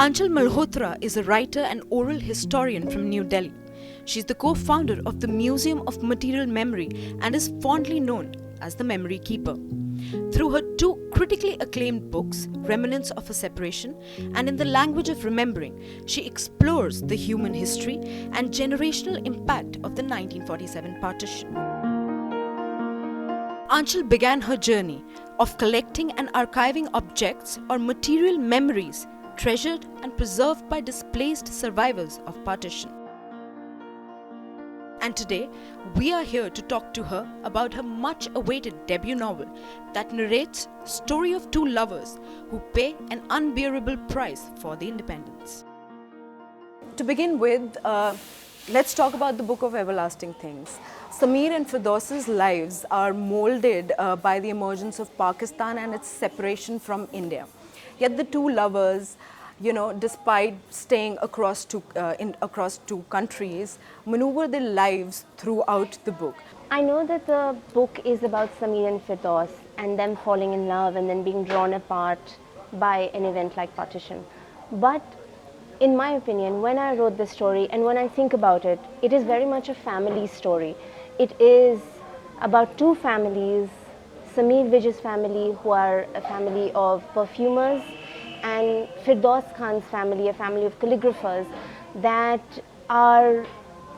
Aanchal Malhotra is a writer and oral historian from New Delhi. She's the co-founder of the Museum of Material Memory and is fondly known as the Memory Keeper. Through her two critically acclaimed books, Remnants of a Separation and In the Language of Remembering, she explores the human history and generational impact of the 1947 partition. Aanchal began her journey of collecting and archiving objects or material memories treasured and preserved by displaced survivors of partition. And today, we are here to talk to her about her much-awaited debut novel that narrates the story of two lovers who pay an unbearable price for the independence. To begin with, let's talk about the Book of Everlasting Things. Sameer and Firdaus's lives are molded by the emergence of Pakistan and its separation from India. Yet the two lovers, despite staying across two countries, maneuver their lives throughout the book. I know that the book is about Sameer and Firdaus and them falling in love and then being drawn apart by an event like partition. But in my opinion, when I wrote this story and when I think about it, it is very much a family story. It is about two families, Sameer Vij's family, who are a family of perfumers, and Firdaus Khan's family, a family of calligraphers that are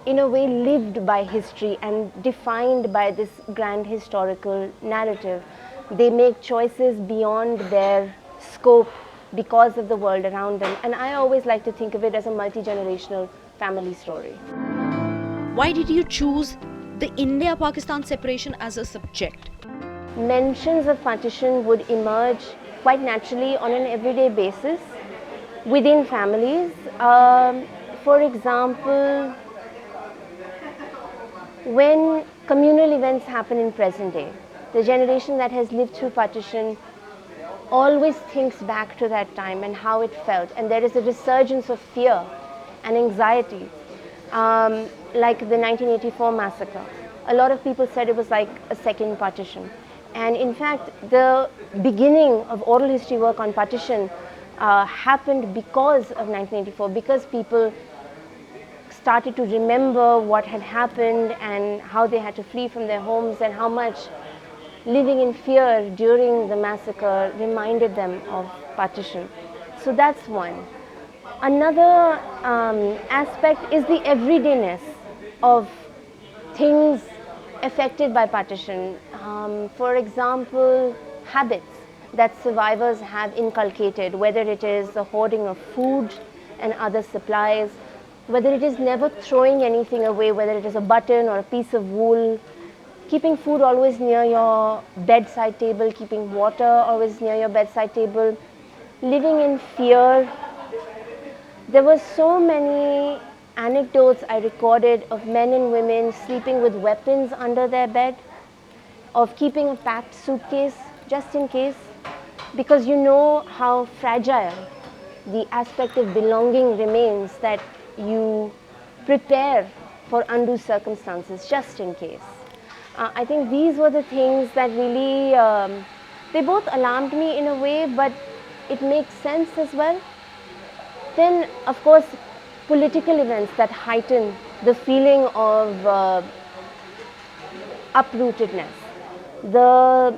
in a way lived by history and defined by this grand historical narrative. They make choices beyond their scope because of the world around them, and I always like to think of it as a multi-generational family story. Why did you choose the India-Pakistan separation as a subject? Mentions of partition would emerge quite naturally on an everyday basis within families. For example, when communal events happen in present day, the generation that has lived through partition always thinks back to that time and how it felt, and there is a resurgence of fear and anxiety, like the 1984 massacre. A lot of people said it was like a second partition. And in fact, the beginning of oral history work on partition happened because of 1984, because people started to remember what had happened and how they had to flee from their homes and how much living in fear during the massacre reminded them of partition. So that's one. Another aspect is the everydayness of things affected by partition. For example, habits that survivors have inculcated, whether it is the hoarding of food and other supplies, whether it is never throwing anything away, whether it is a button or a piece of wool, keeping food always near your bedside table, keeping water always near your bedside table, living in fear. There were so many anecdotes I recorded of men and women sleeping with weapons under their bed, of keeping a packed suitcase just in case, because you know how fragile the aspect of belonging remains, that you prepare for undue circumstances just in case. I think these were the things that really, they both alarmed me in a way, but it makes sense as well. Then, of course, political events that heighten the feeling of uprootedness. The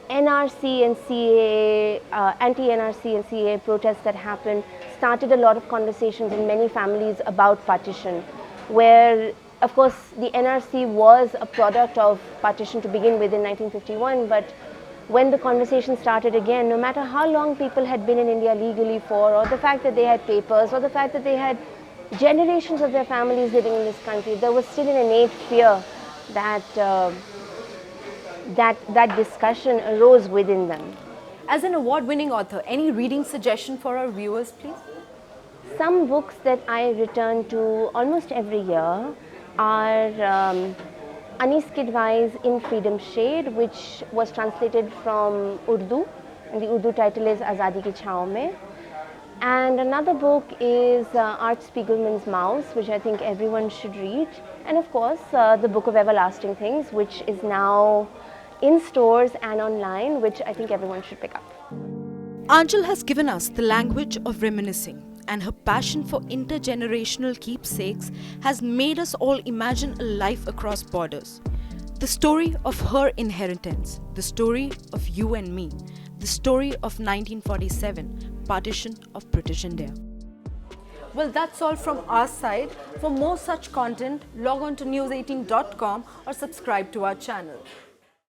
NRC and CAA, anti-NRC and CAA protests that happened started a lot of conversations in many families about partition, where, of course, the NRC was a product of partition to begin with in 1951, but when the conversation started again, no matter how long people had been in India legally for, or the fact that they had papers, or the fact that they had generations of their families living in this country, there was still an innate fear that that discussion arose within them. As an award-winning author, any reading suggestion for our viewers, please? Some books that I return to almost every year are Anis Kidwai's In Freedom Shade, which was translated from Urdu, and the Urdu title is Azadi Ki Chhaaw Mein. And another book is Art Spiegelman's Mouse, which I think everyone should read. And of course, the Book of Everlasting Things, which is now in stores and online, which I think everyone should pick up. Aanchal has given us the language of reminiscing, and her passion for intergenerational keepsakes has made us all imagine a life across borders. The story of her inheritance, the story of you and me, the story of 1947, partition of British India. Well, that's all from our side. For more such content, log on to news18.com or subscribe to our channel.